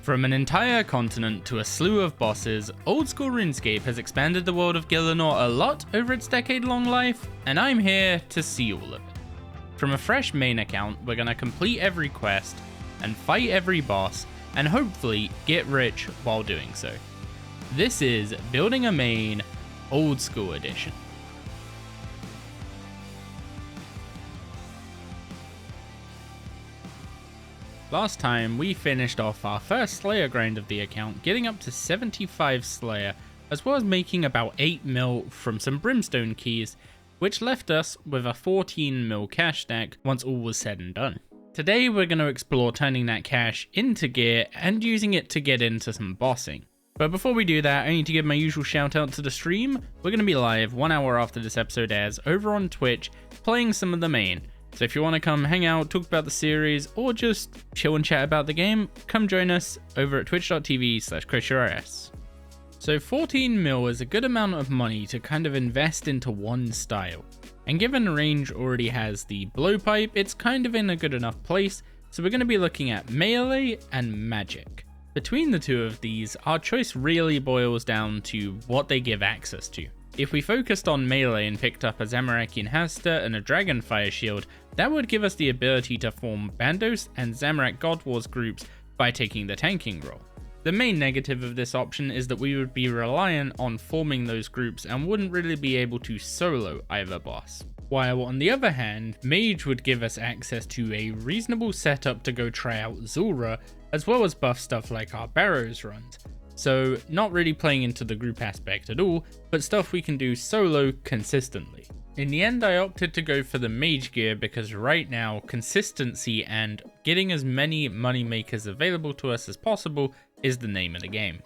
From an entire continent to a slew of bosses, old school RuneScape has expanded the world of Gielinor a lot over its decade-long life, and I'm here to see all of it. From a fresh main account, we're gonna complete every quest, and fight every boss, and hopefully get rich while doing so. This is Building a Main, Old School Edition. Last time, we finished off our first Slayer grind of the account, getting up to 75 Slayer, as well as making about 8 mil from some Brimstone keys, which left us with a 14 mil cash stack once all was said and done. Today we're going to explore turning that cash into gear and using it to get into some bossing. But before we do that, I need to give my usual shout out to the stream. We're going to be live 1 hour after this episode airs over on Twitch, playing some of the main. So if you want to come hang out, talk about the series, or just chill and chat about the game, come join us over at twitch.tv/ChrisURS. So 14 mil is a good amount of money to kind of invest into one style. And given range already has the blowpipe, it's kind of in a good enough place, so we're going to be looking at melee and magic. Between the two of these, our choice really boils down to what they give access to. If we focused on melee and picked up a Zamorakian Hasta and a Dragonfire Shield, that would give us the ability to form Bandos and Zamorak God Wars groups by taking the tanking role. The main negative of this option is that we would be reliant on forming those groups and wouldn't really be able to solo either boss. While on the other hand, Mage would give us access to a reasonable setup to go try out Zulrah, as well as buff stuff like our Barrows runs. So not really playing into the group aspect at all, but stuff we can do solo consistently. In the end, I opted to go for the mage gear because right now, consistency and getting as many money makers available to us as possible is the name of the game.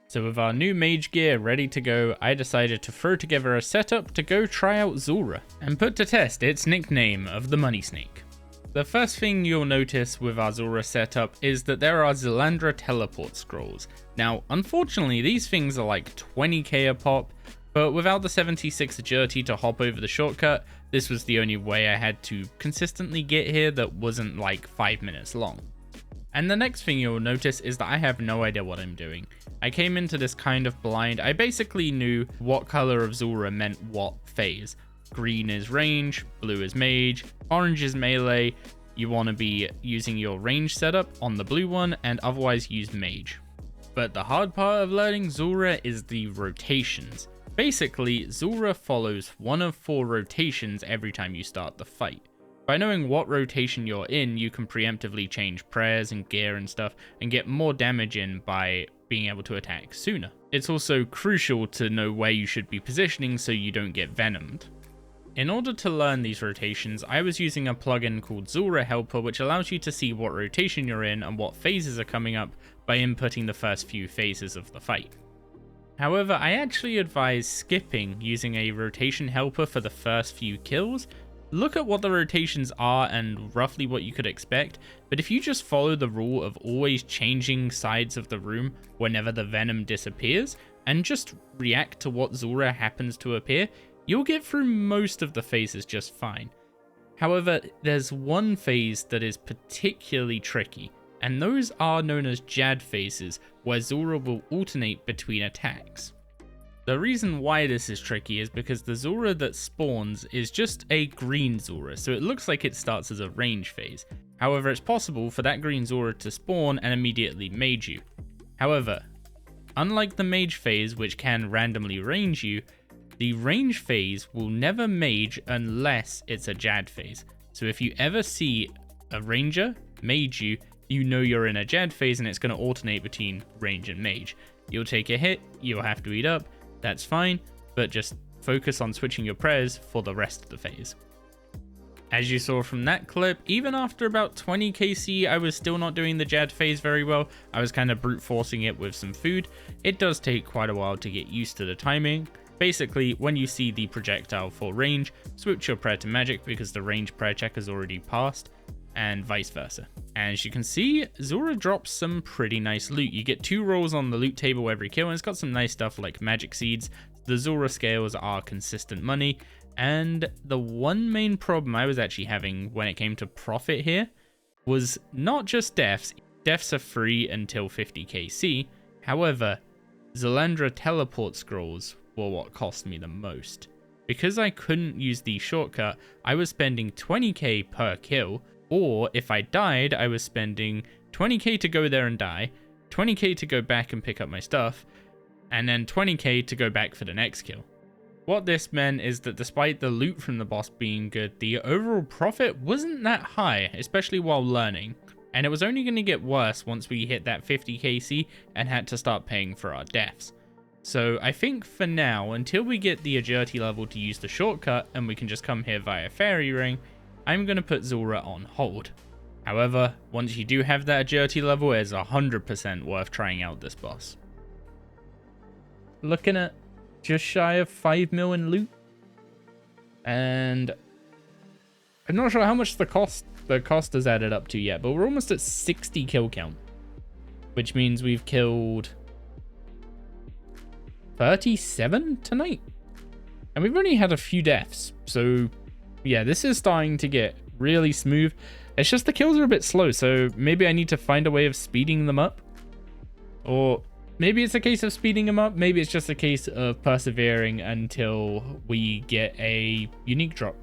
So with our new mage gear ready to go, I decided to throw together a setup to go try out Zulrah and put to test its nickname of the Money Snake. The first thing you'll notice with our Zulrah setup is that there are Zelandra teleport scrolls. Now, unfortunately, these things are like 20k a pop, but without the 76 agility to hop over the shortcut, this was the only way I had to consistently get here that wasn't like 5 minutes long. And the next thing you'll notice is that I have no idea what I'm doing. I came into this kind of blind. I basically knew what color of Zulrah meant what phase. Green is range, blue is mage, orange is melee. You want to be using your range setup on the blue one and otherwise use mage. But the hard part of learning Zulrah is the rotations. Basically, Zulrah follows one of 4 rotations every time you start the fight. By knowing what rotation you're in, you can preemptively change prayers and gear and stuff and get more damage in by being able to attack sooner. It's also crucial to know where you should be positioning so you don't get venomed. In order to learn these rotations, I was using a plugin called Zulrah Helper, which allows you to see what rotation you're in and what phases are coming up by inputting the first few phases of the fight. However, I actually advise skipping using a rotation helper for the first few kills. Look at what the rotations are and roughly what you could expect, but if you just follow the rule of always changing sides of the room whenever the venom disappears, and just react to what Zulrah happens to appear, you'll get through most of the phases just fine. However, there's one phase that is particularly tricky, and those are known as Jad phases, where Zulrah will alternate between attacks. The reason why this is tricky is because the Zulrah that spawns is just a green Zulrah, so it looks like it starts as a range phase. However, it's possible for that green Zulrah to spawn and immediately mage you. However, unlike the mage phase, which can randomly range you, the range phase will never mage unless it's a Jad phase. So if you ever see a ranger mage you, you know you're in a Jad phase and it's going to alternate between range and mage. You'll take a hit, you'll have to eat up, that's fine, but just focus on switching your prayers for the rest of the phase. As you saw from that clip, even after about 20 KC, I was still not doing the Jad phase very well. I was kind of brute forcing it with some food. It does take quite a while to get used to the timing. Basically, when you see the projectile for range, switch your prayer to magic because the range prayer check has already passed, and vice versa. As you can see, Zulrah drops some pretty nice loot. You get 2 rolls on the loot table every kill, and it's got some nice stuff like magic seeds. The Zulrah scales are consistent money, and the one main problem I was actually having when it came to profit here was not just deaths. deaths are free until 50 KC. However, Zalandra teleport scrolls were what cost me the most. Because I couldn't use the shortcut, I was spending 20k per kill, or if I died, I was spending 20k to go there and die, 20k to go back and pick up my stuff, and then 20k to go back for the next kill. What this meant is that despite the loot from the boss being good, the overall profit wasn't that high, especially while learning. And it was only going to get worse once we hit that 50 KC and had to start paying for our deaths. So I think for now, until we get the agility level to use the shortcut and we can just come here via fairy ring, I'm going to put Zulrah on hold. However, once you do have that agility level, it's 100% worth trying out this boss. Looking at just shy of 5 mil in loot. And I'm not sure how much the cost has added up to yet, but we're almost at 60 kill count, which means we've killed 37 tonight, and we've only had a few deaths. So yeah, this is starting to get really smooth. It's just the kills are a bit slow, so maybe I need to find a way of speeding them up, or maybe it's a case of speeding them up, maybe it's just a case of persevering until we get a unique drop.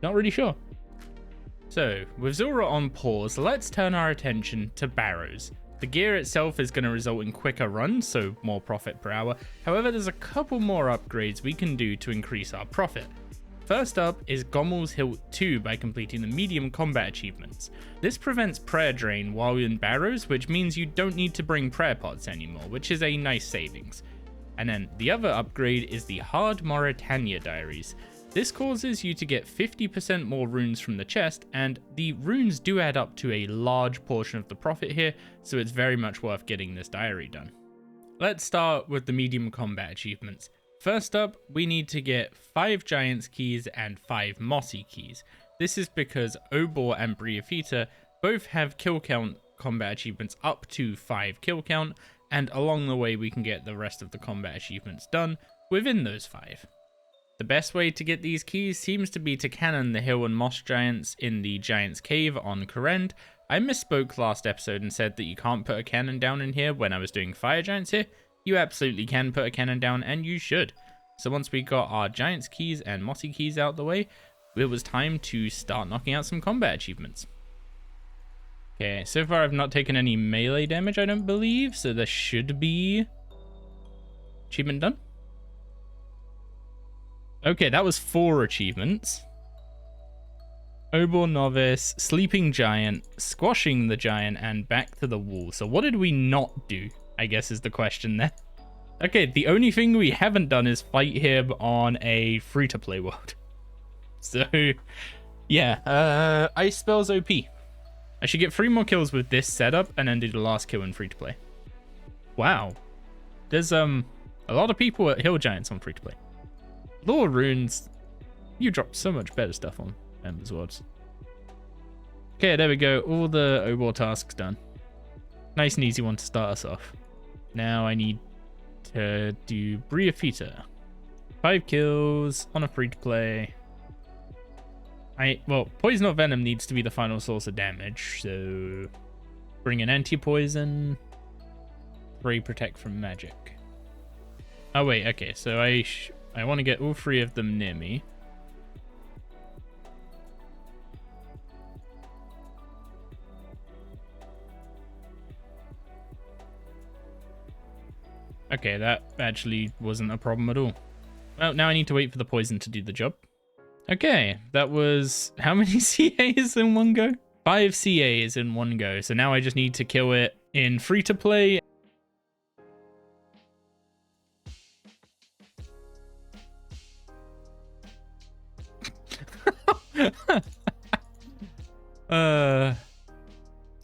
Not really sure. So, with Zulrah on pause, let's turn our attention to Barrows. The gear itself is going to result in quicker runs, so more profit per hour. However, there's a couple more upgrades we can do to increase our profit. First up is Gommel's Hilt 2 by completing the medium combat achievements. This prevents prayer drain while in Barrows, which means you don't need to bring prayer pots anymore, which is a nice savings. And then the other upgrade is the Hard Mauritania Diaries. This causes you to get 50% more runes from the chest, and the runes do add up to a large portion of the profit here, so it's very much worth getting this diary done. Let's start with the medium combat achievements. First up, we need to get 5 Giants keys and 5 Mossy keys. This is because Obor and Briafita both have kill count combat achievements up to 5 kill count, and along the way we can get the rest of the combat achievements done within those 5. The best way to get these keys seems to be to cannon the hill and moss giants in the Giant's Cave on Korend. I misspoke last episode and said that you can't put a cannon down in here when I was doing fire giants here. You absolutely can put a cannon down, and you should. So once we got our Giant's keys and Mossy keys out the way, it was time to start knocking out some combat achievements. Okay, so far I've not taken any melee damage, I don't believe, so there should be achievement done. Okay, that was 4 achievements. Obor Novice, Sleeping Giant, Squashing the Giant, and Back to the Wall. So what did we not do, I guess is the question there. Okay, the only thing we haven't done is fight him on a free-to-play world. So, yeah, Ice Spell's OP. I should get 3 more kills with this setup and then do the last kill in free-to-play. Wow. There's a lot of people at Hill Giants on free-to-play. Lore runes, you drop so much better stuff on Ember's Words. Okay, there we go. All the Obor tasks done. Nice and easy one to start us off. Now I need to do Briafita. 5 kills on a free-to-play. Well, Poison or Venom needs to be the final source of damage, so bring an anti-poison. 3 protect from magic. Oh wait, okay, so I want to get all 3 of them near me. Okay, that actually wasn't a problem at all. Well, now I need to wait for the poison to do the job. Okay, that was how many CAs in one go? 5 CAs in one go. So now I just need to kill it in free-to-play.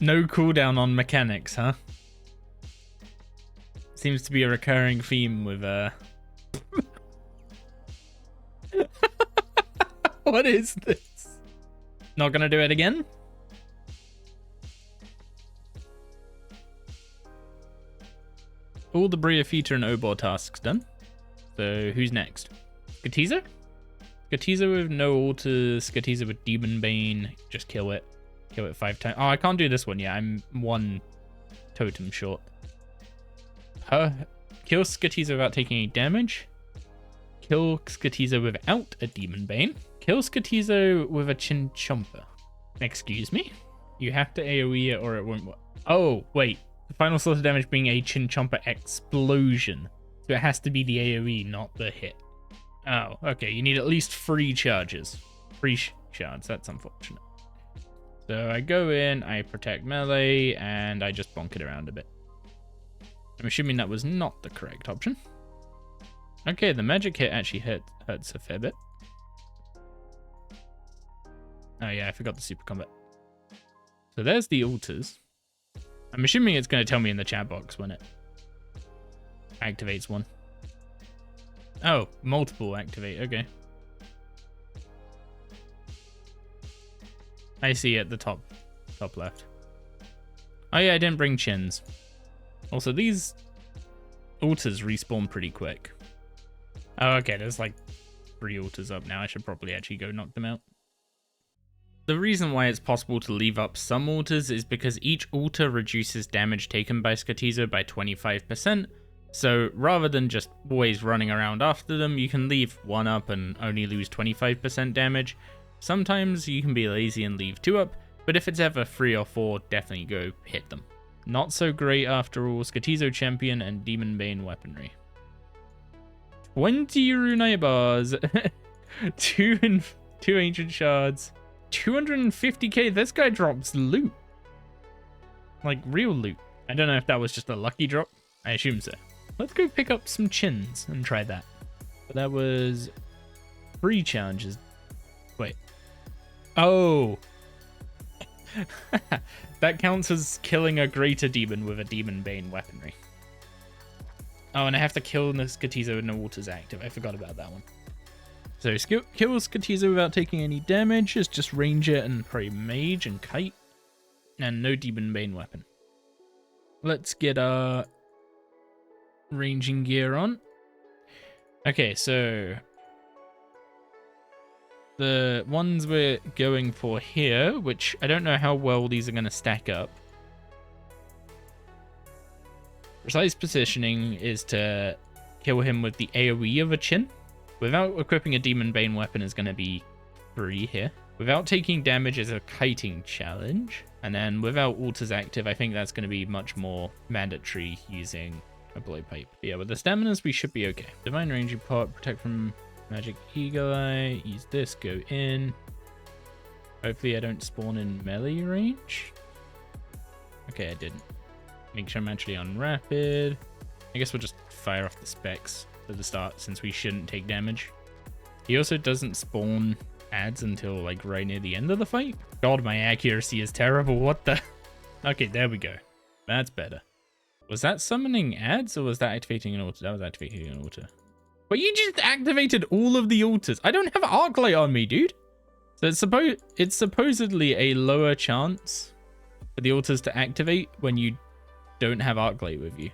No cooldown on mechanics, huh? Seems to be a recurring theme with What is this? Not gonna do it again? All the Briafita and Obor tasks done. So who's next? Skatiza? Skatiza with no alters, Skatiza with Demon Bane. Just kill it. Kill it 5 times. Oh, I can't do this one yet. I'm one totem short. Kill Skatizo without taking any damage. Kill Skatizo without a Demon Bane. Kill Skatizo with a Chinchomper. Excuse me? You have to AoE it or it won't work. Oh, wait. The final source of damage being a Chinchomper explosion. So it has to be the AoE, not the hit. Oh, okay. You need at least 3 charges. 3 shards. That's unfortunate. So I go in, I protect melee, and I just bonk it around a bit. I'm assuming that was not the correct option. Okay, the magic hit actually hurts a fair bit. Oh yeah, I forgot the super combat. So there's the altars. I'm assuming it's going to tell me in the chat box when it activates one. Oh, multiple activate, okay. I see at the top left. Oh yeah, I didn't bring chins. Also, these altars respawn pretty quick. Oh, okay, there's like 3 altars up now. I should probably actually go knock them out. The reason why it's possible to leave up some altars is because each altar reduces damage taken by Skatizo by 25%. So rather than just always running around after them, you can leave one up and only lose 25% damage. Sometimes you can be lazy and leave 2 up, but if it's ever 3 or 4, definitely go hit them. Not so great after all. Skatizo champion and Demon Bane weaponry. 20 Runite bars, 2 ancient shards, 250k. This guy drops loot. Like real loot. I don't know if that was just a lucky drop. I assume so. Let's go pick up some chins and try that. But that was 3 challenges. Wait. Oh. That counts as killing a greater demon with a Demon Bane weaponry. Oh, and I have to kill the Skatizo when the water's active. I forgot about that one. So kill Skatizo without taking any damage. It's just Ranger and probably Mage and Kite. And no Demon Bane weapon. Let's get our ranging gear on. Okay, so the ones we're going for here, which I don't know how well these are going to stack up. Precise positioning is to kill him with the AoE of a Chin. Without equipping a Demon Bane weapon is going to be 3 here. Without taking damage is a kiting challenge. And then without altars active, I think that's going to be much more mandatory using a blowpipe. But yeah, with the staminas, we should be okay. Divine Ranging Pot, protect from Magic Eagle Eye, use this, go in. Hopefully I don't spawn in melee range. Okay, I didn't. Make sure I'm actually on rapid. I guess we'll just fire off the specs at the start since we shouldn't take damage. He also doesn't spawn ads until like right near the end of the fight. God, my accuracy is terrible. What the? Okay, there we go. That's better. Was that summoning ads or was that activating an altar? That was activating an altar. But you just activated all of the altars. I don't have Arclight on me, dude. So it's supposedly a lower chance for the altars to activate when you don't have Arclight with you.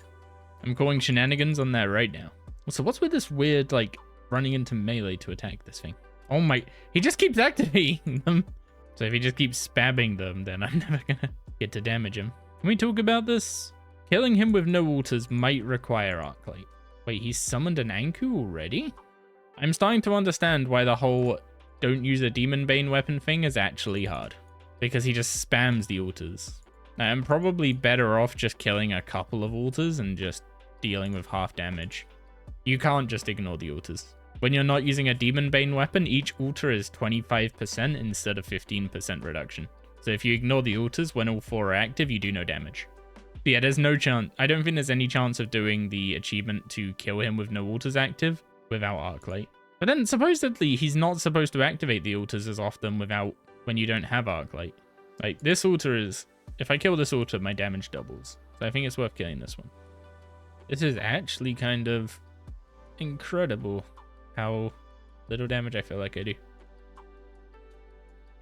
I'm calling shenanigans on there right now. So what's with this weird, like, running into melee to attack this thing? Oh my, he just keeps activating them. So if he just keeps spamming them, then I'm never gonna get to damage him. Can we talk about this? Killing him with no altars might require Arclight. Wait, he's summoned an Anku already? I'm starting to understand why the whole don't use a Demon Bane weapon thing is actually hard. Because he just spams the altars. I'm probably better off just killing a couple of altars and just dealing with half damage. You can't just ignore the altars. When you're not using a Demon Bane weapon, each altar is 25% instead of 15% reduction. So if you ignore the altars when all 4 are active, you do no damage. But yeah, there's no chance. I don't think there's any chance of doing the achievement to kill him with no altars active without Arclight. But then supposedly he's not supposed to activate the altars as often when you don't have Arclight. Like this altar is, if I kill this altar, my damage doubles. So I think it's worth killing this one. This is actually kind of incredible how little damage I feel like I do.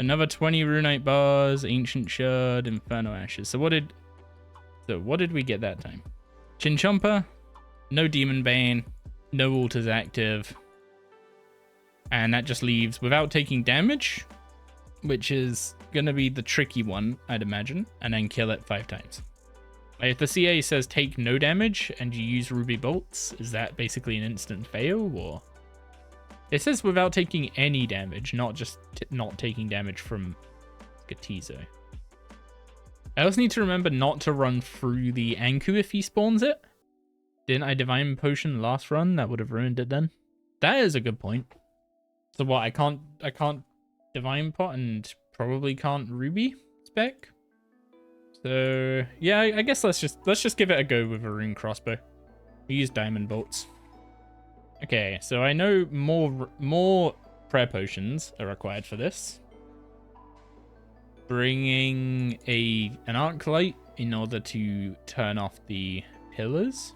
Another 20 Runite bars, Ancient Shard, Inferno Ashes. So what did we get that time? Chinchomper, no Demon Bane, no altars active. And that just leaves without taking damage, which is gonna be the tricky one, I'd imagine, and then kill it 5 times. Like if the CA says take no damage and you use ruby bolts, is that basically an instant fail, or? It says without taking any damage, not just not taking damage from Skatizo. I also need to remember not to run through the Anku if he spawns it. Didn't I Divine Potion last run? That would have ruined it then. That is a good point. So what, I can't Divine Pot and probably can't Ruby spec? So yeah, I guess let's just give it a go with a Rune Crossbow. We use Diamond Bolts. Okay, so I know more prayer potions are required for this. Bringing an arc light in order to turn off the pillars.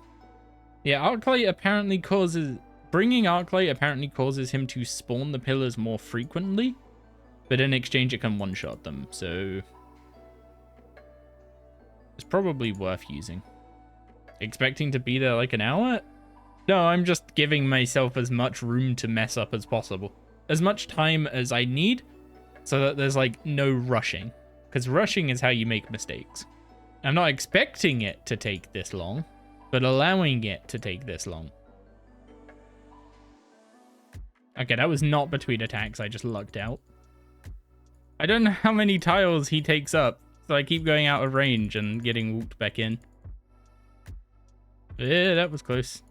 Yeah, arc light apparently causes... Bringing arc light apparently causes him to spawn the pillars more frequently, but in exchange it can one-shot them, so... It's probably worth using. Expecting to be there like an hour? No, I'm just giving myself as much room to mess up as possible. As much time as I need, so that there's like no rushing. Because rushing is how you make mistakes. I'm not expecting it to take this long, but allowing it to take this long. Okay, that was not between attacks, I just lucked out. I don't know how many tiles he takes up, so I keep going out of range and getting walked back in. Yeah, that was close.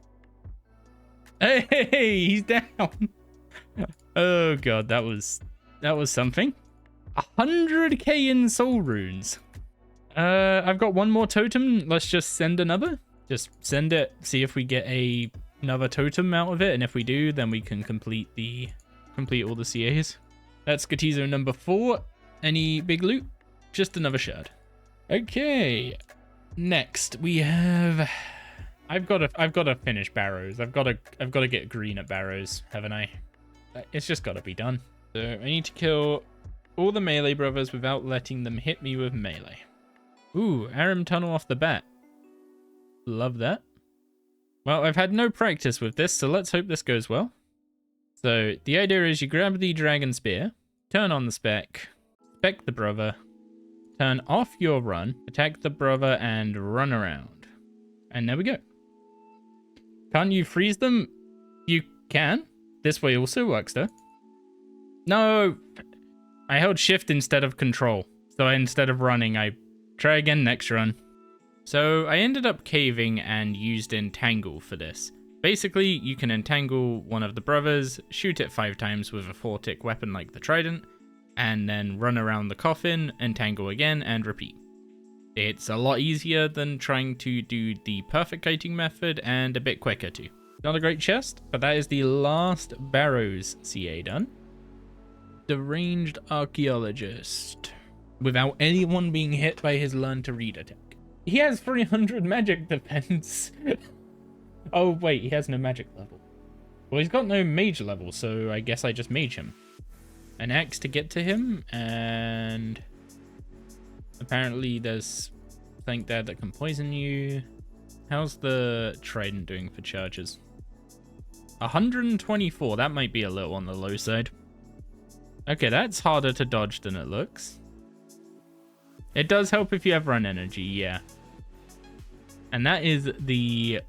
Hey, he's down. Oh god, that was something. 100k in soul runes. I've got one more totem. Let's just send another. Just send it, see if we get another totem out of it, and if we do, then we can complete all the CAs. That's Skatizo number 4. Any big loot? Just another shard. Okay. Next we have... I've got to finish Barrows. I've got to get green at Barrows, haven't I? It's just got to be done. So I need to kill all the melee brothers without letting them hit me with melee. Ooh, Aram Tunnel off the bat. Love that. Well, I've had no practice with this, so let's hope this goes well. So the idea is you grab the Dragon Spear, turn on the spec the brother, turn off your run, attack the brother, and run around. And there we go. Can't you freeze them? You can. This way also works though. No! I held shift instead of control. So instead of running, I try again next run. So I ended up caving and used Entangle for this. Basically, you can entangle one of the brothers, shoot it 5 times with a 4-tick weapon like the trident, and then run around the coffin, entangle again, and repeat. It's a lot easier than trying to do the perfect kiting method, and a bit quicker too. Not a great chest, but that is the last Barrows CA done. Deranged Archaeologist. Without anyone being hit by his Learn to Read attack. He has 300 magic defense. Oh wait, he has no magic level. Well, he's got no mage level, so I guess I just mage him. An axe to get to him, and... apparently there's something there that can poison you. How's the trident doing for charges? 124, that might be a little on the low side. Okay, that's harder to dodge than it looks. It does help if you have run energy, yeah. And that is the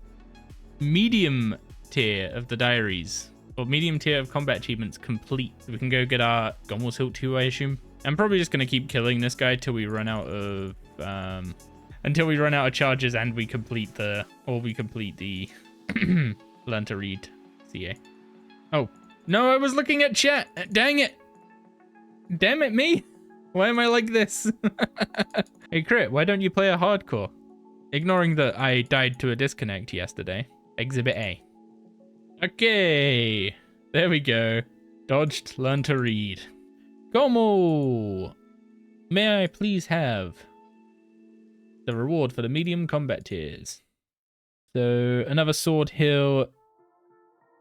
medium tier of the diaries. Or medium tier of combat achievements complete. We can go get our Gommel's Hilt 2, I assume. I'm probably just going to keep killing this guy till we run out of... until we run out of charges and we complete the... or we complete the... Learn to Read CA. Oh. No, I was looking at chat! Dang it! Damn it, me! Why am I like this? Hey, Crit, why don't you play a hardcore? Ignoring that I died to a disconnect yesterday. Exhibit A. Okay. There we go. Dodged, Learn to Read. Gomo! May I please have the reward for the medium combat tiers? So, another sword hill.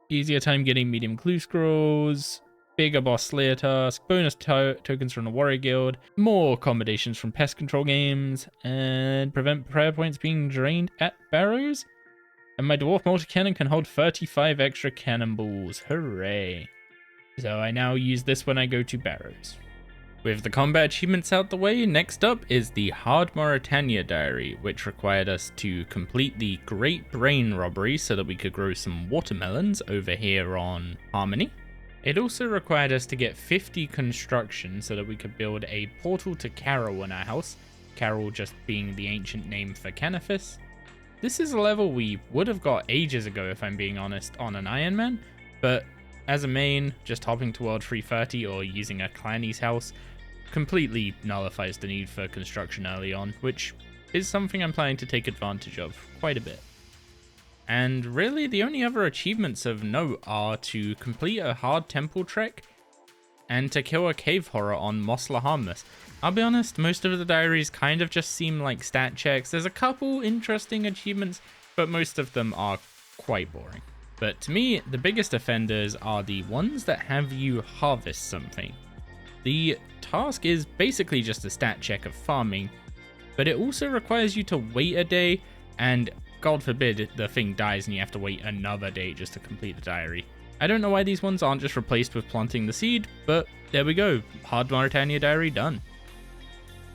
Easier time getting medium clue scrolls. Bigger boss slayer task. Bonus tokens from the warrior guild. More accommodations from pest control games. And prevent prayer points being drained at Barrows. And my dwarf multi-cannon can hold 35 extra cannonballs. Hooray. So I now use this when I go to Barrows. With the combat achievements out the way, next up is the Hard Mauritania Diary, which required us to complete the Great Brain Robbery so that we could grow some watermelons over here on Harmony. It also required us to get 50 construction so that we could build a portal to Carol in our house, Carol just being the ancient name for Canaphis. This is a level we would have got ages ago if I'm being honest on an Iron Man, but as a main, just hopping to World 330 or using a Clanny's house completely nullifies the need for construction early on, which is something I'm planning to take advantage of quite a bit. And really the only other achievements of note are to complete a hard temple trek and to kill a cave horror on Mos Lahamas. I'll be honest, most of the diaries kind of just seem like stat checks. There's a couple interesting achievements, but most of them are quite boring. But to me, the biggest offenders are the ones that have you harvest something. The task is basically just a stat check of farming, but it also requires you to wait a day, and God forbid the thing dies and you have to wait another day just to complete the diary. I don't know why these ones aren't just replaced with planting the seed, but there we go, Hard Mauritania Diary done.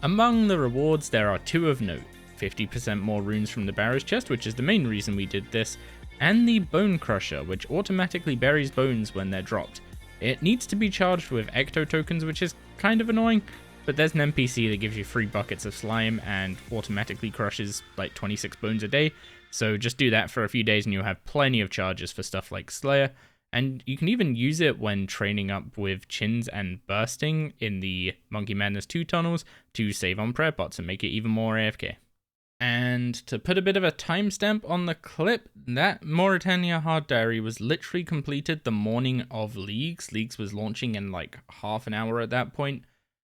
Among the rewards there are two of note, 50% more runes from the Barrow's chest, which is the main reason we did this, and the Bone Crusher, which automatically buries bones when they're dropped. It needs to be charged with Ecto tokens, which is kind of annoying, but there's an NPC that gives you 3 buckets of slime and automatically crushes like 26 bones a day, so just do that for a few days and you'll have plenty of charges for stuff like Slayer, and you can even use it when training up with Chins and Bursting in the Monkey Madness 2 tunnels to save on prayer pots and make it even more AFK. And to put a bit of a timestamp on the clip, that Mauritania Hard Diary was literally completed the morning of Leagues. Leagues was launching in like half an hour at that point.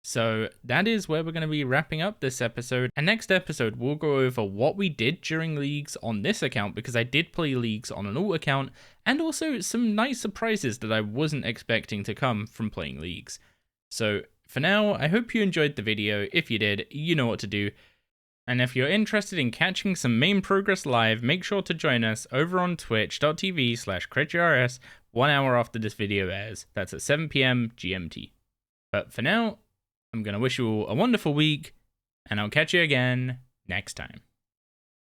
So that is where we're going to be wrapping up this episode. And next episode, we'll go over what we did during Leagues on this account, because I did play Leagues on an alt account, and also some nice surprises that I wasn't expecting to come from playing Leagues. So for now, I hope you enjoyed the video. If you did, you know what to do. And if you're interested in catching some main progress live, make sure to join us over on twitch.tv/CritGRS 1 hour after this video airs. That's at 7 PM GMT. But for now, I'm going to wish you all a wonderful week, and I'll catch you again next time.